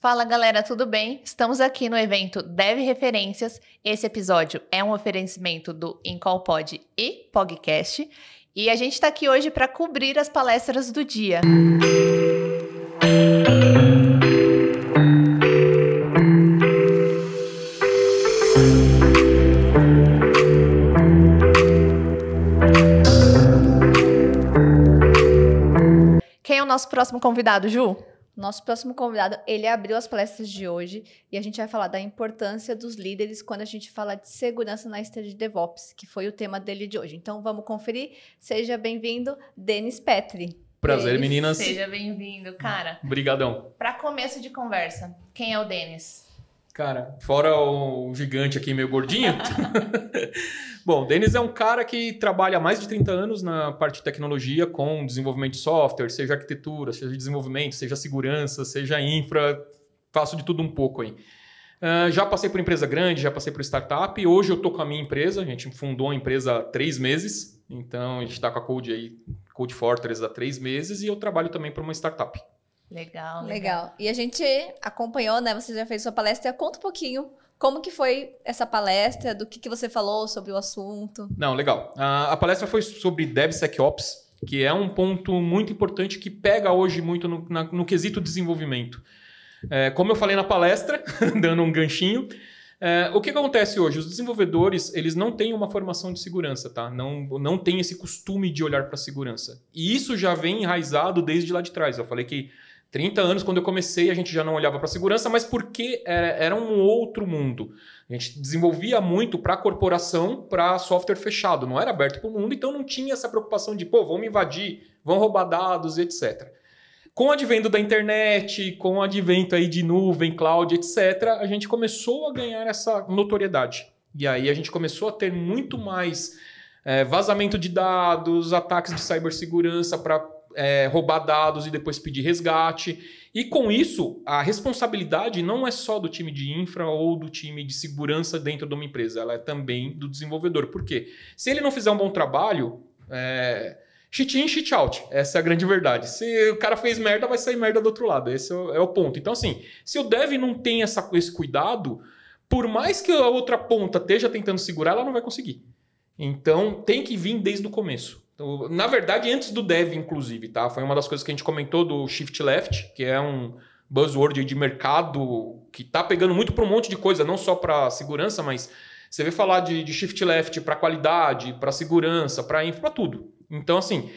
Fala galera, tudo bem? Estamos aqui no evento Dev Referências. Esse episódio é um oferecimento do Incolpod e Podcast. E a gente está aqui hoje para cobrir as palestras do dia. Quem é o nosso próximo convidado, Ju? Nosso próximo convidado, ele abriu as palestras de hoje e a gente vai falar da importância dos líderes quando a gente fala de segurança na esteira de DevOps, que foi o tema dele de hoje. Então, vamos conferir. Seja bem-vindo, Denis Petri. Prazer, meninas. Seja bem-vindo, cara. Brigadão. Para começo de conversa, quem é o Denis? Cara, fora o gigante aqui meio gordinho. Bom, o Denis é um cara que trabalha há mais de 30 anos na parte de tecnologia com desenvolvimento de software, seja arquitetura, seja desenvolvimento, seja segurança, seja infra, faço de tudo um pouco aí. Já passei por empresa grande, já passei por startup, e hoje eu tô com a minha empresa, a gente fundou a empresa há 3 meses, então a gente está com a Code aí, Code Fortress há 3 meses, e eu trabalho também para uma startup. Legal. E a gente acompanhou, né? Você já fez sua palestra. Conta um pouquinho como que foi essa palestra, do que você falou sobre o assunto. Não, legal. A palestra foi sobre DevSecOps, que é um ponto muito importante que pega hoje muito no quesito desenvolvimento. Como eu falei na palestra, dando um ganchinho, o que acontece hoje? Os desenvolvedores, eles não têm uma formação de segurança, tá? Não têm esse costume de olhar para a segurança. E isso já vem enraizado desde lá de trás. Eu falei que 30 anos, quando eu comecei, a gente já não olhava para a segurança, mas porque era um outro mundo. A gente desenvolvia muito para a corporação, para software fechado, não era aberto para o mundo, então não tinha essa preocupação de, vão me invadir, vão roubar dados, etc. Com o advento da internet, com o advento aí de nuvem, cloud, etc., a gente começou a ganhar essa notoriedade. E aí a gente começou a ter muito mais vazamento de dados, ataques de cibersegurança para roubar dados e depois pedir resgate. E com isso, a responsabilidade não é só do time de infra ou do time de segurança dentro de uma empresa, ela é também do desenvolvedor. Por quê? Se ele não fizer um bom trabalho, cheat in, cheat out. Essa é a grande verdade. Se o cara fez merda, vai sair merda do outro lado. Esse é o ponto. Então, assim, se o dev não tem esse cuidado, por mais que a outra ponta esteja tentando segurar, ela não vai conseguir. Então, tem que vir desde o começo. Então, na verdade, antes do dev, inclusive, tá? Foi uma das coisas que a gente comentou do Shift Left, que é um buzzword de mercado que está pegando muito para um monte de coisa, não só para segurança, mas você vê falar de Shift Left para qualidade, para segurança, para infra, para tudo. Então, assim,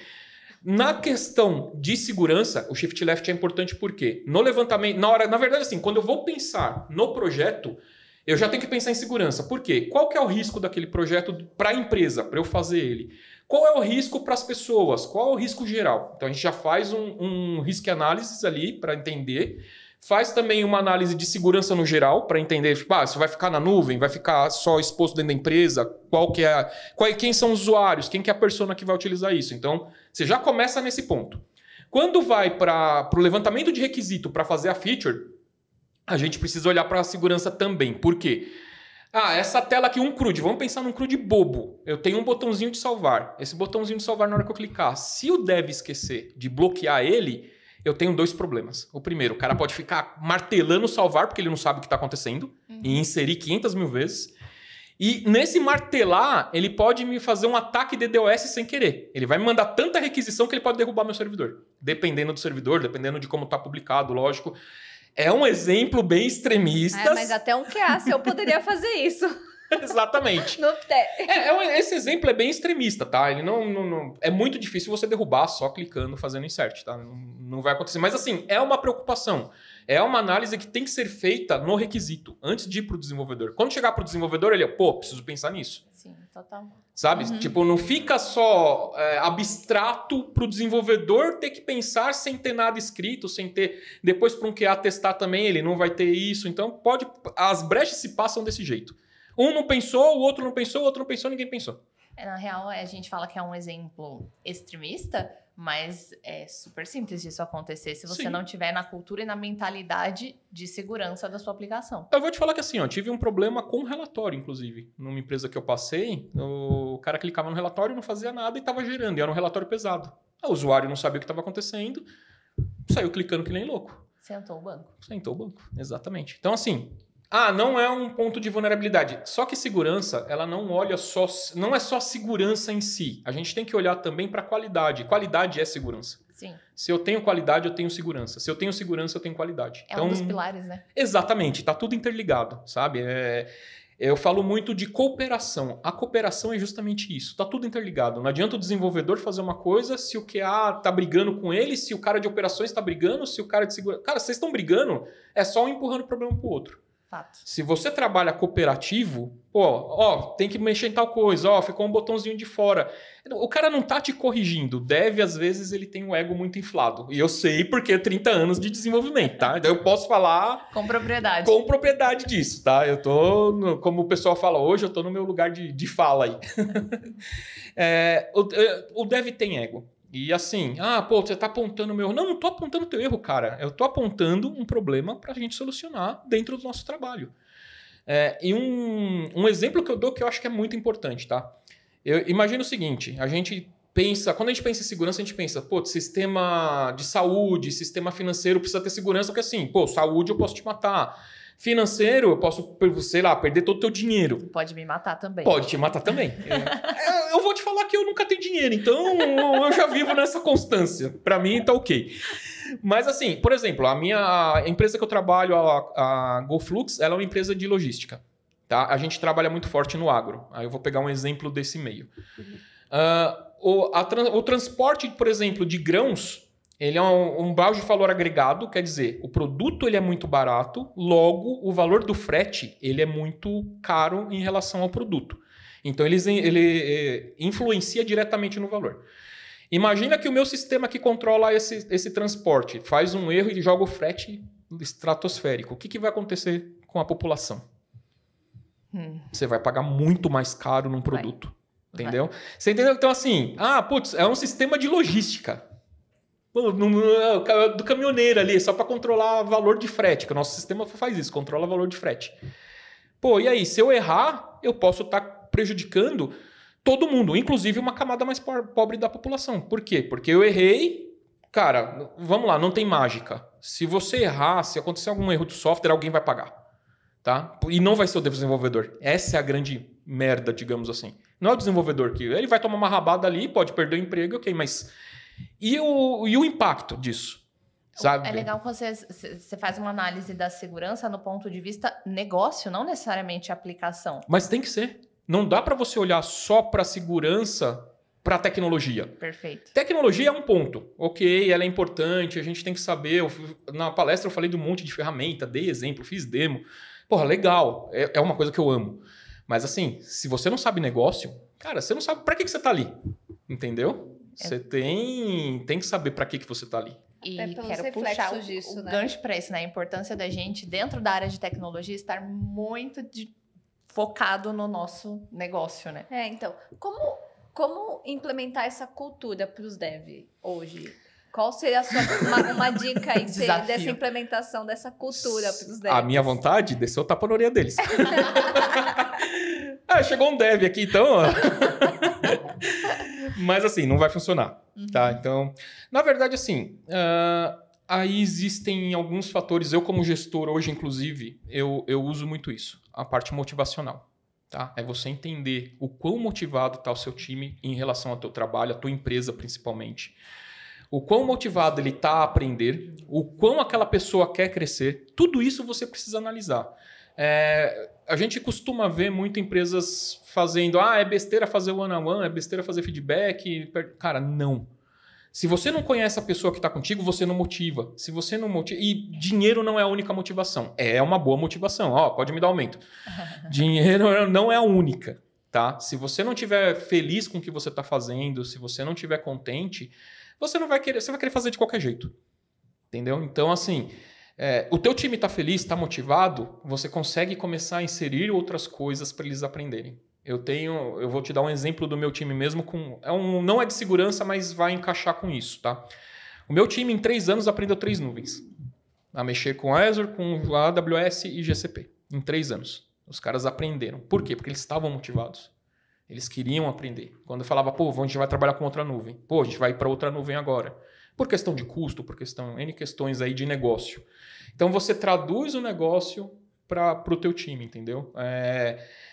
na questão de segurança, o Shift Left é importante porque no levantamento, na verdade, assim, quando eu vou pensar no projeto, eu já tenho que pensar em segurança. Por quê? Qual que é o risco daquele projeto para a empresa, para eu fazer ele? Qual é o risco para as pessoas? Qual é o risco geral? Então, a gente já faz um risk analysis ali para entender. Faz também uma análise de segurança no geral para entender, se vai ficar na nuvem, vai ficar só exposto dentro da empresa, quem são os usuários, quem que é a persona que vai utilizar isso. Então, você já começa nesse ponto. Quando vai para o levantamento de requisito para fazer a feature, a gente precisa olhar para a segurança também. Por quê? Essa tela aqui, um CRUD. Vamos pensar num CRUD bobo. Eu tenho um botãozinho de salvar. Esse botãozinho de salvar, na hora que eu clicar, se o dev esquecer de bloquear ele, eu tenho 2 problemas. O primeiro, o cara pode ficar martelando salvar, porque ele não sabe o que está acontecendo, e inserir 500 mil vezes. E nesse martelar, ele pode me fazer um ataque DDoS sem querer. Ele vai me mandar tanta requisição que ele pode derrubar meu servidor. Dependendo do servidor, dependendo de como está publicado, lógico. É um exemplo bem extremista. Mas até um QA eu poderia fazer isso. Exatamente. Esse exemplo é bem extremista, tá? Ele não é muito difícil você derrubar só clicando, fazendo insert, tá? Não vai acontecer. Mas assim, é uma preocupação. É uma análise que tem que ser feita no requisito, antes de ir para o desenvolvedor. Quando chegar para o desenvolvedor, ele preciso pensar nisso. Sim, total. Sabe? Tipo, não fica só abstrato para o desenvolvedor ter que pensar sem ter nada escrito, sem ter... Depois para um QA testar também, ele não vai ter isso. Então, as brechas se passam desse jeito. Um não pensou, o outro não pensou, o outro não pensou, ninguém pensou. Na real, a gente fala que é um exemplo extremista, mas é super simples disso acontecer se você não tiver na cultura e na mentalidade de segurança da sua aplicação. Eu vou te falar que assim, tive um problema com relatório, inclusive. Numa empresa que eu passei, o cara clicava no relatório, não fazia nada e estava gerando. E era um relatório pesado. O usuário não sabia o que estava acontecendo, saiu clicando que nem louco. Sentou o banco. Sentou o banco, exatamente. Então, assim, não é um ponto de vulnerabilidade. Só que segurança, ela não olha só... Não é só segurança em si. A gente tem que olhar também para qualidade. Qualidade é segurança. Sim. Se eu tenho qualidade, eu tenho segurança. Se eu tenho segurança, eu tenho qualidade. É um dos pilares, né? Exatamente. Tá tudo interligado, sabe? Eu falo muito de cooperação. A cooperação é justamente isso. Tá tudo interligado. Não adianta o desenvolvedor fazer uma coisa se o QA tá brigando com ele, se o cara de operações tá brigando, se o cara de segurança... Cara, vocês estão brigando, é só um empurrando o problema pro outro. Fato. Se você trabalha cooperativo, tem que mexer em tal coisa, ficou um botãozinho de fora. O cara não tá te corrigindo. Às vezes, ele tem um ego muito inflado. E eu sei porque é 30 anos de desenvolvimento, tá? Então eu posso falar... Com propriedade. Com propriedade disso, tá? Eu tô, como o pessoal fala hoje, eu tô no meu lugar de fala aí. O dev tem ego. E assim, você tá apontando o meu erro. Não tô apontando o teu erro, cara. Eu tô apontando um problema pra gente solucionar dentro do nosso trabalho. E um exemplo que eu dou que eu acho que é muito importante, tá? Eu imagino o seguinte, quando a gente pensa em segurança, a gente pensa, sistema de saúde, sistema financeiro precisa ter segurança, porque assim, saúde eu posso te matar. Financeiro, eu posso, sei lá, perder todo o teu dinheiro. Pode me matar também. Pode te matar também. Eu vou te falar que eu nunca tenho dinheiro, então eu já vivo nessa constância. Pra mim, tá ok. Mas assim, por exemplo, a empresa que eu trabalho, a GoFlux, ela é uma empresa de logística. Tá? A gente trabalha muito forte no agro. Aí eu vou pegar um exemplo desse meio. O transporte, por exemplo, de grãos, ele é um baixo de valor agregado, quer dizer, o produto ele é muito barato, logo o valor do frete ele é muito caro em relação ao produto. Então ele influencia diretamente no valor. Imagina que o meu sistema que controla esse transporte faz um erro e joga o frete estratosférico. O que vai acontecer com a população? Você vai pagar muito mais caro num produto. Entendeu? Você entendeu? Então assim, é um sistema de logística. Do caminhoneiro ali, só para controlar o valor de frete, que o nosso sistema faz isso, controla o valor de frete. E aí, se eu errar, eu posso estar prejudicando todo mundo, inclusive uma camada mais pobre da população. Por quê? Porque eu errei, cara, vamos lá, não tem mágica. Se você errar, se acontecer algum erro de software, alguém vai pagar. Tá? E não vai ser o desenvolvedor. Essa é a grande merda, digamos assim. Não é o desenvolvedor que ele vai tomar uma rabada ali, pode perder o emprego, ok, mas... E o impacto disso, sabe? É legal quando você faz uma análise da segurança no ponto de vista negócio, não necessariamente aplicação. Mas tem que ser. Não dá para você olhar só para segurança, para tecnologia. Perfeito. Tecnologia é um ponto. Ok, ela é importante, a gente tem que saber. Na palestra eu falei de um monte de ferramenta, dei exemplo, fiz demo. Legal. É uma coisa que eu amo. Mas assim, se você não sabe negócio, cara, você não sabe para que você tá ali. Entendeu? Você tem que saber para que você está ali. E quero puxar o gancho para isso, né? A importância da gente, dentro da área de tecnologia, estar muito focado no nosso negócio, né? Então, como implementar essa cultura para os devs hoje? Qual seria uma dica aí dessa implementação dessa cultura para os devs? A minha vontade, desceu o tapa na orelha deles. Chegou um dev aqui, então... Mas assim, não vai funcionar, tá? Então, na verdade, assim, aí existem alguns fatores. Eu, como gestor, hoje, inclusive, eu uso muito isso. A parte motivacional, tá? É você entender o quão motivado está o seu time em relação ao teu trabalho, a tua empresa, principalmente. O quão motivado ele está a aprender, o quão aquela pessoa quer crescer. Tudo isso você precisa analisar. A gente costuma ver muito empresas fazendo, é besteira fazer one-on-one, é besteira fazer feedback. Cara, não. Se você não conhece a pessoa que está contigo, você não motiva. Se você não motiva... E dinheiro não é a única motivação. É uma boa motivação. Pode me dar aumento. Dinheiro não é a única, tá? Se você não estiver feliz com o que você está fazendo, se você não estiver contente, você vai querer fazer de qualquer jeito. Entendeu? Então, assim... o teu time está feliz, está motivado, você consegue começar a inserir outras coisas para eles aprenderem. Eu vou te dar um exemplo do meu time mesmo, não é de segurança, mas vai encaixar com isso, tá? O meu time em 3 anos aprendeu 3 nuvens. A mexer com Azure, com AWS e GCP. Em 3 anos. Os caras aprenderam. Por quê? Porque eles estavam motivados. Eles queriam aprender. Quando eu falava, a gente vai trabalhar com outra nuvem. A gente vai para outra nuvem agora. Por questão de custo, por N questões aí de negócio. Então, você traduz o negócio para o teu time, entendeu?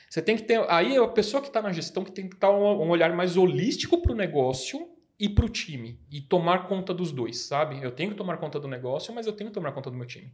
Você tem que ter... Aí, a pessoa que está na gestão que tem que estar um olhar mais holístico para o negócio e para o time. E tomar conta dos dois, sabe? Eu tenho que tomar conta do negócio, mas eu tenho que tomar conta do meu time.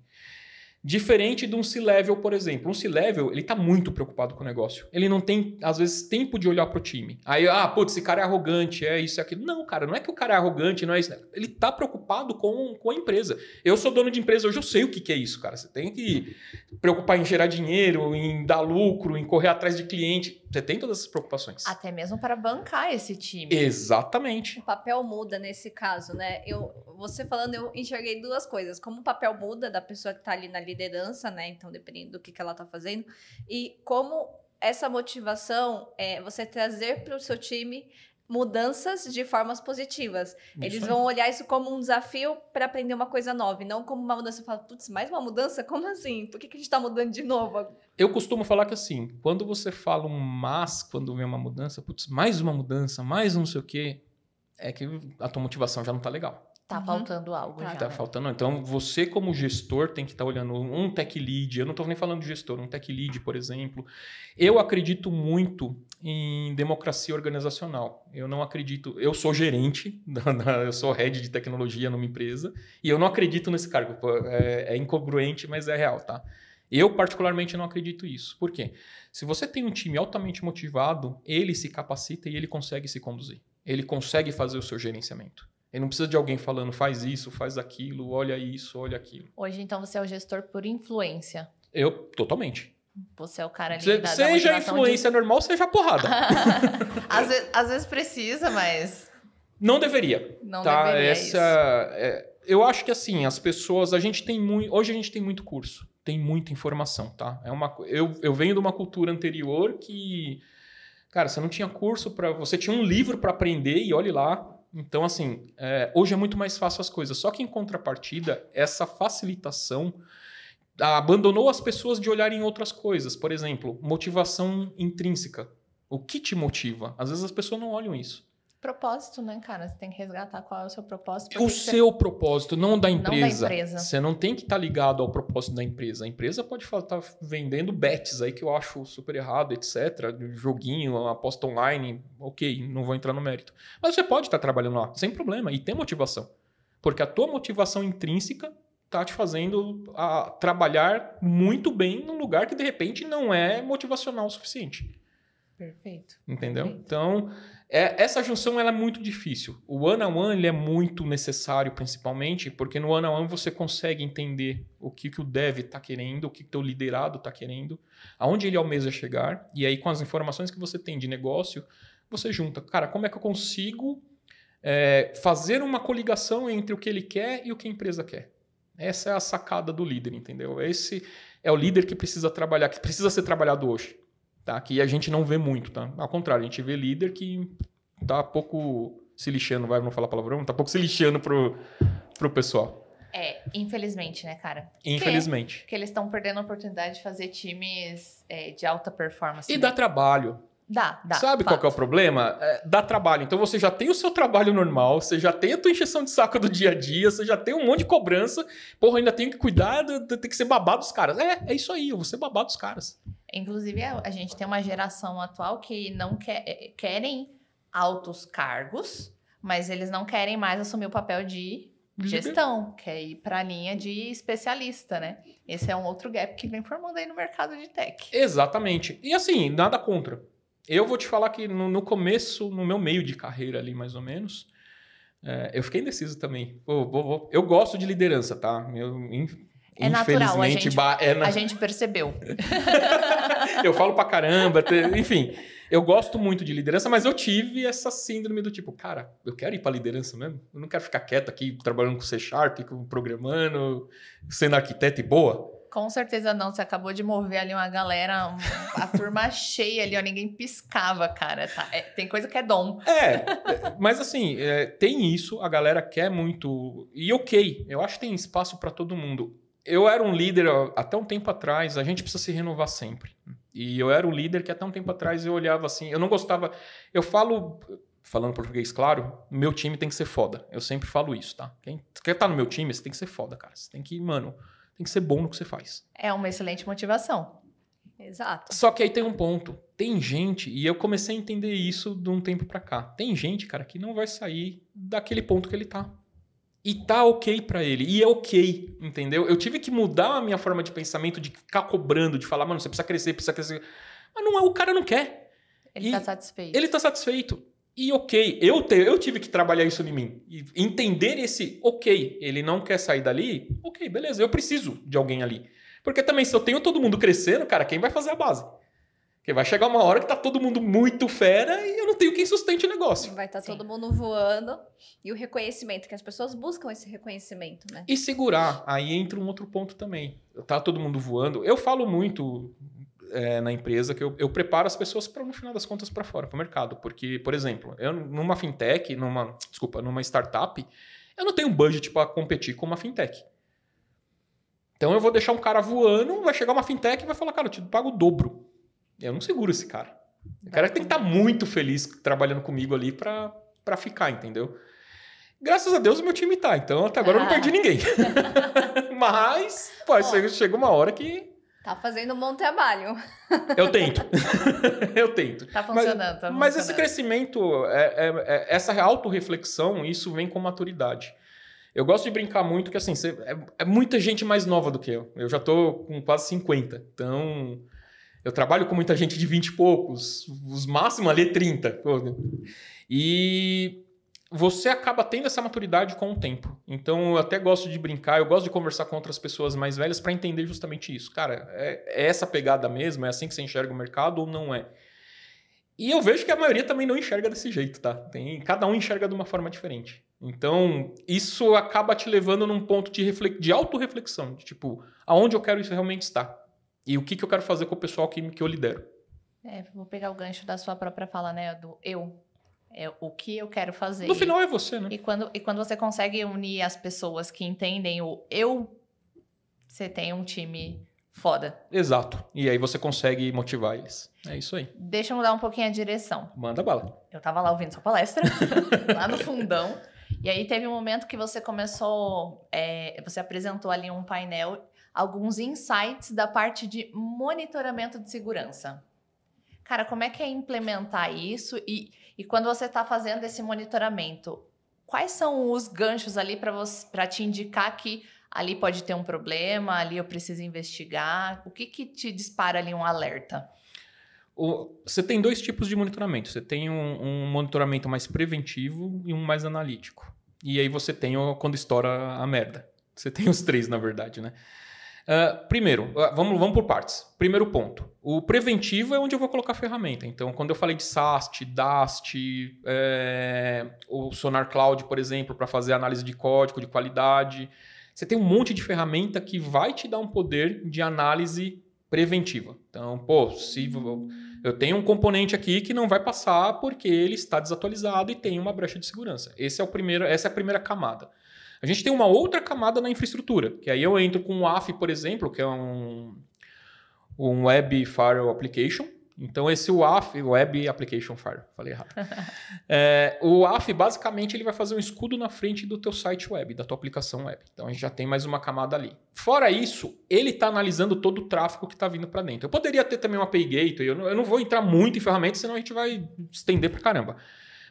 Diferente de um C-Level, por exemplo. Um C-Level, ele tá muito preocupado com o negócio. Ele não tem, às vezes, tempo de olhar pro time. Aí, putz, esse cara é arrogante, é isso e aquilo. Não, cara, não é que o cara é arrogante, não é isso. Ele tá preocupado com a empresa. Eu sou dono de empresa, hoje eu sei o que é isso, cara. Você tem que preocupar em gerar dinheiro, em dar lucro, em correr atrás de cliente. Você tem todas essas preocupações. Até mesmo para bancar esse time. Exatamente. O papel muda nesse caso, né? Você falando, eu enxerguei duas coisas. Como o papel muda da pessoa que tá ali na liderança, né? Então, dependendo do que ela tá fazendo. E como essa motivação é você trazer para o seu time mudanças de formas positivas. Eles vão olhar isso como um desafio para aprender uma coisa nova, e não como uma mudança. Fala, putz, mais uma mudança? Como assim? Por que a gente tá mudando de novo? Eu costumo falar que assim, quando você fala quando vem uma mudança, putz, mais uma mudança, mais não sei o quê, é que a tua motivação já não tá legal. Tá faltando algo já. Tá faltando. Então, você como gestor tem que estar olhando um tech lead. Eu não estou nem falando de gestor, um tech lead, por exemplo. Eu acredito muito em democracia organizacional. Eu não acredito... Eu sou gerente, eu sou head de tecnologia numa empresa, e eu não acredito nesse cargo. É incongruente, mas é real, tá? Eu, particularmente, não acredito nisso. Por quê? Se você tem um time altamente motivado, ele se capacita e ele consegue se conduzir. Ele consegue fazer o seu gerenciamento. Ele não precisa de alguém falando, faz isso, faz aquilo, olha isso, olha aquilo. Hoje, então, você é o gestor por influência. Eu, totalmente. Você é o cara ali da seja influência normal, seja porrada. às vezes precisa, mas... Não deveria. Não tá? deveria isso. Eu acho que assim, as pessoas... Hoje a gente tem muito curso, tem muita informação, tá? Eu venho de uma cultura anterior que... Cara, você não tinha curso para... Você tinha um livro para aprender e olhe lá. Então, assim, hoje é muito mais fácil as coisas. Só que, em contrapartida, essa facilitação abandonou as pessoas de olharem outras coisas. Por exemplo, motivação intrínseca. O que te motiva? Às vezes as pessoas não olham isso. Propósito, né, cara? Você tem que resgatar qual é o seu propósito. O seu propósito, não da empresa. Não da empresa. Você não tem que estar ligado ao propósito da empresa. A empresa pode estar vendendo bets aí que eu acho super errado, etc. Joguinho, aposta online, ok, não vou entrar no mérito. Mas você pode estar trabalhando lá, sem problema, e ter motivação. Porque a tua motivação intrínseca está te fazendo trabalhar muito bem num lugar que, de repente, não é motivacional o suficiente. Perfeito. Entendeu? Perfeito. Então, essa junção ela é muito difícil. O one-on-one ele é muito necessário, principalmente, porque no one-on-one você consegue entender o que o dev está querendo, o que o teu liderado está querendo, aonde ele almeja chegar, e aí com as informações que você tem de negócio, você junta. Cara, como é que eu consigo fazer uma coligação entre o que ele quer e o que a empresa quer? Essa é a sacada do líder, entendeu? Esse é o líder que precisa trabalhar, que precisa ser trabalhado hoje. Tá? Que a gente não vê muito, tá? Ao contrário, a gente vê líder que tá pouco se lixando, vamos falar palavrão? Tá pouco se lixando pro pessoal. Infelizmente, né, cara? Infelizmente. Porque eles estão perdendo a oportunidade de fazer times de alta performance. E né? dá trabalho. Dá. Sabe qual que é o problema? Dá trabalho. Então você já tem o seu trabalho normal, você já tem a tua encheção de saco do dia a dia, você já tem um monte de cobrança. Porra, ainda tem que cuidar, tem que ser babado dos caras. É isso aí, eu vou ser babado dos caras. Inclusive, a gente tem uma geração atual que não querem altos cargos, mas eles não querem mais assumir o papel de gestão, que é ir para a linha de especialista, né? Esse é um outro gap que vem formando aí no mercado de tech. Exatamente. E assim, nada contra. Eu vou te falar que no começo, no meu meio de carreira ali, mais ou menos, eu fiquei indeciso também. Eu gosto de liderança, tá? É natural, a gente percebeu. Eu falo pra caramba, enfim. Eu gosto muito de liderança, mas eu tive essa síndrome do tipo, cara, eu quero ir pra liderança mesmo? Eu não quero ficar quieto aqui, trabalhando com C#, programando, sendo arquiteto e boa. Com certeza não, você acabou de mover ali uma galera, a turma cheia ali, ó, ninguém piscava, cara. Tá? Tem coisa que é dom. Mas assim, tem isso, a galera quer muito, e ok, eu acho que tem espaço pra todo mundo. Eu era um líder até um tempo atrás, a gente precisa se renovar sempre. E eu era um líder que até um tempo atrás eu olhava assim, eu não gostava, eu falo falando português claro, meu time tem que ser foda. Eu sempre falo isso, tá? Quem quer estar no meu time, você tem que ser foda, cara. Você tem que, mano, tem que ser bom no que você faz. É uma excelente motivação. Exato. Só que aí tem um ponto. Tem gente, e eu comecei a entender isso de um tempo pra cá. Tem gente, cara, que não vai sair daquele ponto que ele tá. E tá ok pra ele. E é ok, entendeu? Eu tive que mudar a minha forma de pensamento, de ficar cobrando, de falar, mano, você precisa crescer, precisa crescer. Mas não é, o cara não quer. Ele tá satisfeito. Ele tá satisfeito. E ok, eu tive que trabalhar isso em mim. E entender esse ok, ele não quer sair dali, ok, beleza, eu preciso de alguém ali. Porque também se eu tenho todo mundo crescendo, cara, quem vai fazer a base? Porque vai chegar uma hora que tá todo mundo muito fera e eu não tenho quem sustente o negócio. Vai estar todo mundo voando. E o reconhecimento, que as pessoas buscam esse reconhecimento, né? E segurar, aí entra um outro ponto também. Tá todo mundo voando. Eu falo muito na empresa que eu preparo as pessoas para, no final das contas, para fora, para o mercado. Porque, por exemplo, eu numa fintech, numa startup, eu não tenho budget para competir com uma fintech. Então eu vou deixar um cara voando, vai chegar uma fintech e vai falar, cara, eu te pago o dobro. Eu não seguro esse cara. O cara tem que estar muito feliz trabalhando comigo ali pra ficar, entendeu? Graças a Deus o meu time tá. Então até agora eu não perdi ninguém. Mas, chega uma hora que... Tá fazendo um bom trabalho. Eu tento. Eu tento. Tá funcionando, tá Mas esse crescimento, essa autorreflexão, isso vem com maturidade. Eu gosto de brincar muito que, assim, é muita gente mais nova do que eu. Eu já tô com quase 50. Então... Eu trabalho com muita gente de 20 e poucos, os máximos ali é 30. E você acaba tendo essa maturidade com o tempo. Então eu até gosto de brincar, eu gosto de conversar com outras pessoas mais velhas para entender justamente isso. Cara, é essa pegada mesmo? É assim que você enxerga o mercado ou não é? E eu vejo que a maioria também não enxerga desse jeito, tá? Cada um enxerga de uma forma diferente. Então isso acaba te levando num ponto de autorreflexão, de tipo, aonde eu quero isso realmente estar? E o que eu quero fazer com o pessoal que eu lidero. Vou pegar o gancho da sua própria fala, né? Do eu. É o que eu quero fazer. No final é você, né? E quando você consegue unir as pessoas que entendem o eu, você tem um time foda. Exato. E aí você consegue motivar eles. É isso aí. Deixa eu mudar um pouquinho a direção. Manda bala. Eu tava lá ouvindo sua palestra, lá no fundão. E aí teve um momento que você começou... você apresentou ali um painel... alguns insights da parte de monitoramento de segurança. Cara, como é que é implementar isso? E quando você está fazendo esse monitoramento, quais são os ganchos ali para te indicar que ali pode ter um problema, ali eu preciso investigar? O que te dispara ali um alerta? Você tem dois tipos de monitoramento. Você tem um monitoramento mais preventivo e um mais analítico. E aí você tem quando estoura a merda. Você tem os três, na verdade, né? Primeiro, vamos por partes. Primeiro ponto. O preventivo é onde eu vou colocar a ferramenta. Então, quando eu falei de SAST, DAST, o Sonar Cloud, por exemplo, para fazer análise de código, de qualidade, você tem um monte de ferramenta que vai te dar um poder de análise preventiva. Então, se eu tenho um componente aqui que não vai passar porque ele está desatualizado e tem uma brecha de segurança. Essa é a primeira camada. A gente tem uma outra camada na infraestrutura, que aí eu entro com o AF, por exemplo, que é um Web Firewall Application. Então, esse WAF, Web Application Firewall, falei errado. O WAF, basicamente, ele vai fazer um escudo na frente do teu site web, da tua aplicação web. Então, a gente já tem mais uma camada ali. Fora isso, ele está analisando todo o tráfego que está vindo para dentro. Eu poderia ter também uma API Gateway, eu não vou entrar muito em ferramentas, senão a gente vai estender para caramba.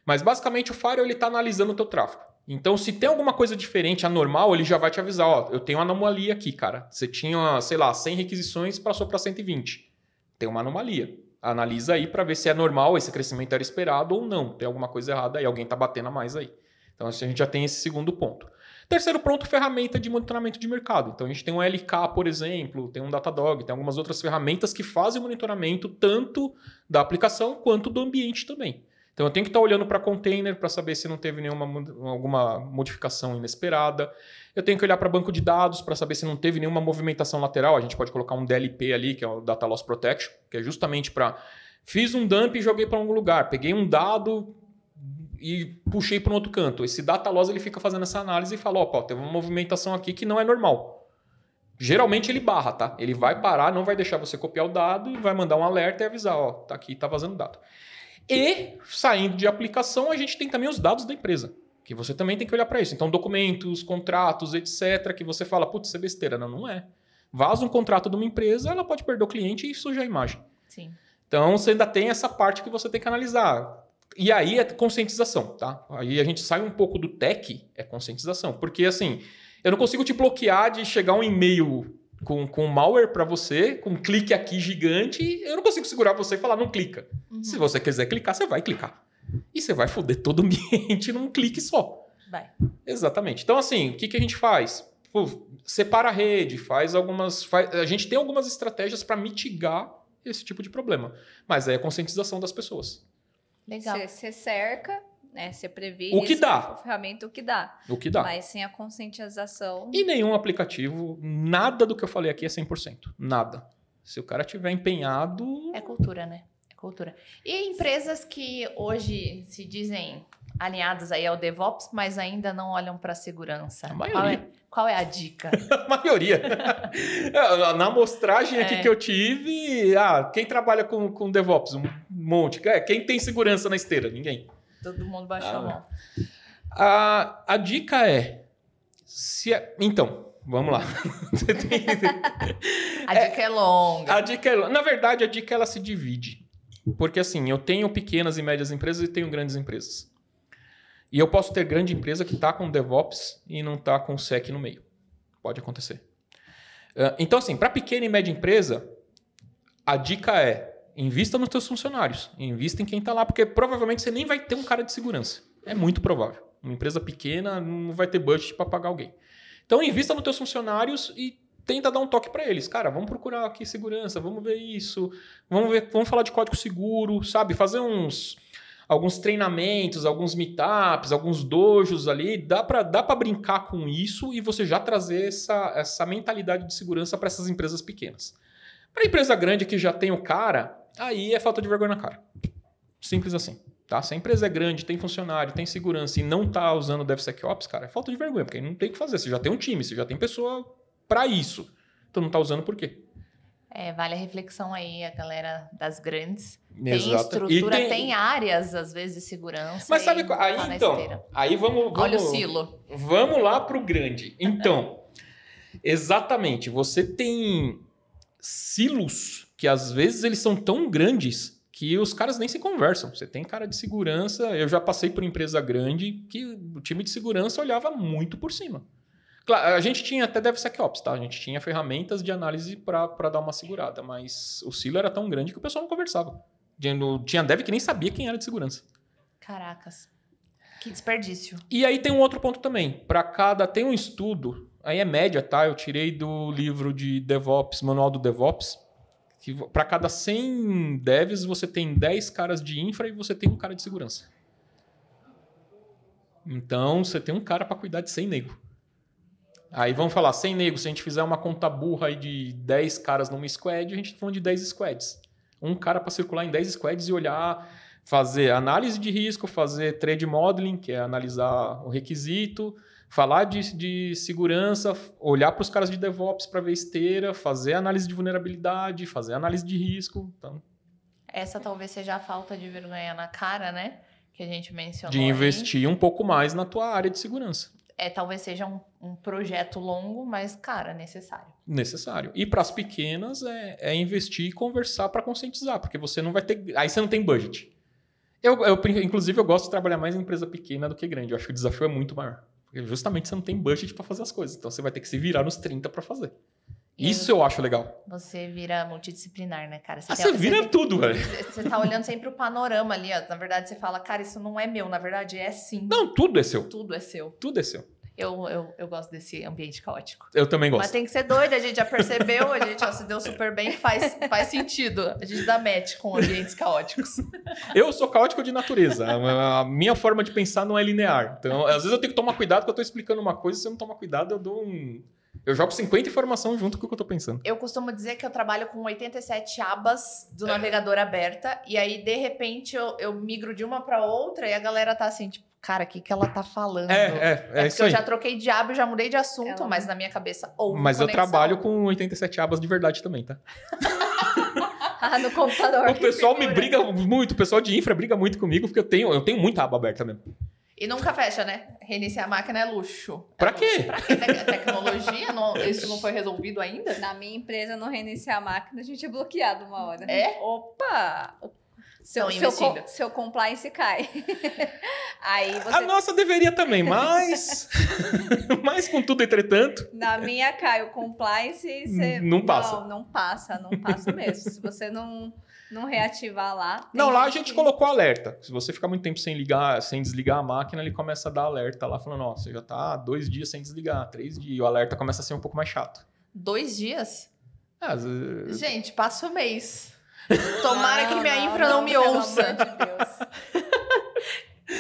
Mas, basicamente, o Firewall está analisando o teu tráfego. Então, se tem alguma coisa diferente, anormal, ele já vai te avisar, ó, eu tenho uma anomalia aqui, cara. Você tinha, sei lá, 100 requisições, passou para 120. Tem uma anomalia. Analisa aí para ver se é normal, esse crescimento era esperado ou não. Tem alguma coisa errada aí, alguém está batendo a mais aí. Então, a gente já tem esse segundo ponto. Terceiro ponto, ferramenta de monitoramento de mercado. Então, a gente tem um LK, por exemplo, tem um Datadog, tem algumas outras ferramentas que fazem o monitoramento tanto da aplicação quanto do ambiente também. Então, eu tenho que estar olhando para container para saber se não teve alguma modificação inesperada. Eu tenho que olhar para banco de dados para saber se não teve nenhuma movimentação lateral. A gente pode colocar um DLP ali, que é o Data Loss Protection, que é justamente para... Fiz um dump e joguei para algum lugar. Peguei um dado e puxei para um outro canto. Esse Data Loss ele fica fazendo essa análise e fala, opa, teve uma movimentação aqui que não é normal. Geralmente ele barra, tá? Ele vai parar, não vai deixar você copiar o dado e vai mandar um alerta e avisar, ó, tá aqui, tá vazando dado. E, saindo de aplicação, a gente tem também os dados da empresa, que você também tem que olhar para isso. Então, documentos, contratos, etc., que você fala, putz, isso é besteira. Não, não é. Vaza um contrato de uma empresa, ela pode perder o cliente e sujar a imagem. Sim. Então, você ainda tem essa parte que você tem que analisar. E aí é conscientização, tá? Aí a gente sai um pouco do tech, é conscientização. Porque, assim, eu não consigo te bloquear de chegar um e-mail com malware para você, com um clique aqui gigante, eu não consigo segurar você e falar, não clica. Uhum. Se você quiser clicar, você vai clicar. E você vai foder todo o ambiente num clique só. Vai. Exatamente. Então, assim, o que a gente faz? Pô, separa a rede, a gente tem algumas estratégias para mitigar esse tipo de problema. Mas é a conscientização das pessoas. Legal. Você cerca, né? Você previne. O que dá. Ferramenta, o que dá. O que dá. Mas sem a conscientização... E nenhum aplicativo, nada do que eu falei aqui é 100%. Nada. Se o cara tiver empenhado... É cultura, né? É cultura. E empresas que hoje se dizem alinhadas aí ao DevOps, mas ainda não olham para a segurança. A maioria. Qual é a dica? A maioria. Na amostragem aqui que eu tive, quem trabalha com DevOps? Um monte. Quem tem segurança na esteira? Ninguém. Todo mundo baixou a mão. A dica é... Então, vamos lá. A dica é longa. Na verdade, a dica ela se divide. Porque assim, eu tenho pequenas e médias empresas e tenho grandes empresas. E eu posso ter grande empresa que está com DevOps e não está com Sec no meio. Pode acontecer. Então, assim, para pequena e média empresa, a dica é invista nos teus funcionários. Invista em quem está lá, porque provavelmente você nem vai ter um cara de segurança. É muito provável. Uma empresa pequena não vai ter budget para pagar alguém. Então, invista nos teus funcionários e tenta dar um toque para eles. Cara, vamos procurar aqui segurança, vamos ver isso, vamos falar de código seguro, sabe? Fazer alguns treinamentos, alguns meetups, alguns dojos ali, dá para brincar com isso e você já trazer essa mentalidade de segurança para essas empresas pequenas. Para empresa grande que já tem o cara, aí é falta de vergonha na cara. Simples assim. Tá? Se a empresa é grande, tem funcionário, tem segurança e não está usando o DevSecOps, cara, é falta de vergonha, porque não tem o que fazer. Você já tem um time, você já tem pessoa para isso. Então não está usando por quê? Vale a reflexão aí, a galera das grandes. Exato. Tem estrutura, tem áreas, às vezes, de segurança. Mas sabe qual? Aí, então, aí vamos... Olha o silo. Vamos lá para o grande. Então, exatamente, você tem silos que, às vezes, eles são tão grandes que os caras nem se conversam. Você tem cara de segurança... Eu já passei por empresa grande que o time de segurança olhava muito por cima. Claro, a gente tinha até DevSecOps, tá? A gente tinha ferramentas de análise para dar uma segurada, mas o silo era tão grande que o pessoal não conversava. Tinha dev que nem sabia quem era de segurança. Caracas. Que desperdício. E aí tem um outro ponto também. Tem um estudo, aí é média, tá? Eu tirei do livro de DevOps, Manual do DevOps, que para cada 100 devs você tem 10 caras de infra e você tem um cara de segurança. Então você tem um cara para cuidar de 100 nego. Aí vamos falar, 100 negros, se a gente fizer uma conta burra aí de 10 caras numa squad, a gente está falando de 10 squads. Um cara para circular em 10 squads e olhar, fazer análise de risco, fazer threat modeling, que é analisar o requisito, falar de segurança, olhar para os caras de DevOps para ver esteira, fazer análise de vulnerabilidade, fazer análise de risco. Então, essa talvez seja a falta de vergonha na cara, né? Que a gente mencionou. De investir um pouco mais na tua área de segurança. Talvez seja um projeto longo, mas, cara, necessário. Necessário. E para as pequenas é investir e conversar para conscientizar, porque você não vai ter... Aí você não tem budget. Inclusive, eu gosto de trabalhar mais em empresa pequena do que grande. Eu acho que o desafio é muito maior. Porque justamente você não tem budget para fazer as coisas. Então você vai ter que se virar nos 30 para fazer. Isso eu acho legal. Você vira multidisciplinar, né, cara? Você vira tudo, velho. Você tá olhando sempre o panorama ali, ó. Na verdade, você fala, cara, isso não é meu. Na verdade, é sim. Não, tudo é seu. Tudo é seu. Tudo é seu. Eu gosto desse ambiente caótico. Eu também gosto. Mas tem que ser doido, a gente já percebeu, a gente já se deu super bem, faz sentido. A gente dá match com ambientes caóticos. Eu sou caótico de natureza. A minha forma de pensar não é linear. Então, às vezes eu tenho que tomar cuidado porque eu tô explicando uma coisa, se eu não tomar cuidado, eu jogo 50 informações junto com o que eu tô pensando. Eu costumo dizer que eu trabalho com 87 abas do navegador aberta, e aí, de repente, eu migro de uma para outra e a galera tá assim, tipo, cara, o que ela tá falando? É isso aí. Eu já troquei de aba, já mudei de assunto, mas na minha cabeça houve Mas conexão. eu trabalho com 87 abas de verdade também, tá? No computador. O pessoal me briga muito, o pessoal de infra briga muito comigo, porque eu tenho muita aba aberta mesmo. E nunca fecha, né? Reiniciar a máquina é luxo. Pra quê? Pra quê? Tecnologia? Isso não foi resolvido ainda? Na minha empresa, não reiniciar a máquina, a gente é bloqueado uma hora. É? Opa! Seu compliance cai. Aí você... A nossa deveria também, mas... mas com tudo entretanto... Na minha cai o compliance... Não passa. Não passa mesmo. Se você não reativar lá... Não, lá a gente colocou alerta. Se você ficar muito tempo sem desligar a máquina, ele começa a dar alerta lá, falando, ó, você já tá 2 dias sem desligar, 3 dias. E o alerta começa a ser um pouco mais chato. 2 dias? Vezes... Gente, passa o mês. Tomara que minha infra não me ouça. Pelo amor de Deus.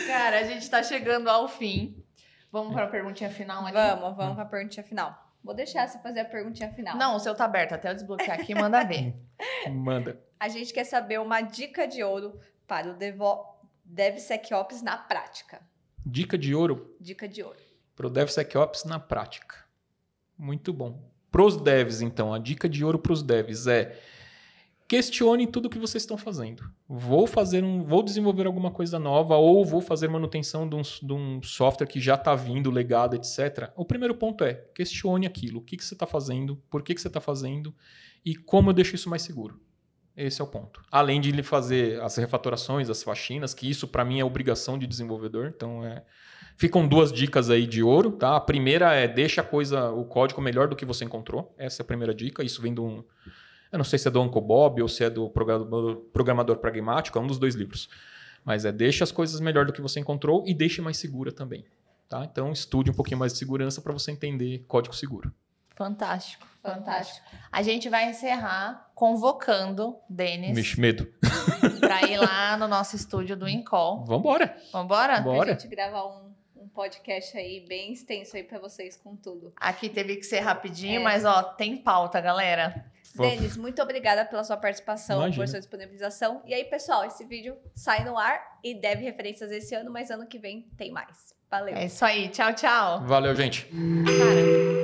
Cara, a gente tá chegando ao fim. Vamos para a perguntinha final ali? Vamos para a perguntinha final. Vou deixar você fazer a perguntinha final. Não, o seu tá aberto. Até eu desbloquear aqui, manda ver. Manda. A gente quer saber uma dica de ouro para o DevSecOps na prática. Dica de ouro? Dica de ouro. Para o DevSecOps na prática. Muito bom. Pros devs, então, a dica de ouro pros devs é... Questione tudo o que vocês estão fazendo. Vou desenvolver alguma coisa nova ou vou fazer manutenção de um software que já está vindo, legado, etc. O primeiro ponto é questione aquilo. O que você está fazendo, por que você está fazendo e como eu deixo isso mais seguro. Esse é o ponto. Além de ele fazer as refatorações, as faxinas, que isso para mim é obrigação de desenvolvedor. Então, ficam 2 dicas aí de ouro. Tá? A primeira é deixa o código melhor do que você encontrou. Essa é a primeira dica. Isso vem de um... Eu não sei se é do Uncle Bob ou se é do Programador Pragmático, é um dos 2 livros. Mas deixa as coisas melhor do que você encontrou e deixe mais segura também. Tá? Então, estude um pouquinho mais de segurança para você entender código seguro. Fantástico. A gente vai encerrar convocando Denis. Vixe, medo. Para ir lá no nosso estúdio do Incol. Vambora. Vambora? Pra gente gravar um podcast aí bem extenso aí para vocês com tudo. Aqui teve que ser rapidinho, mas tem pauta, galera. Denis, muito obrigada pela sua participação, Imagina. por sua disponibilização. E aí, pessoal, esse vídeo sai no ar e deve referências esse ano, mas ano que vem tem mais. Valeu. É isso aí. Tchau, tchau. Valeu, gente. Cara.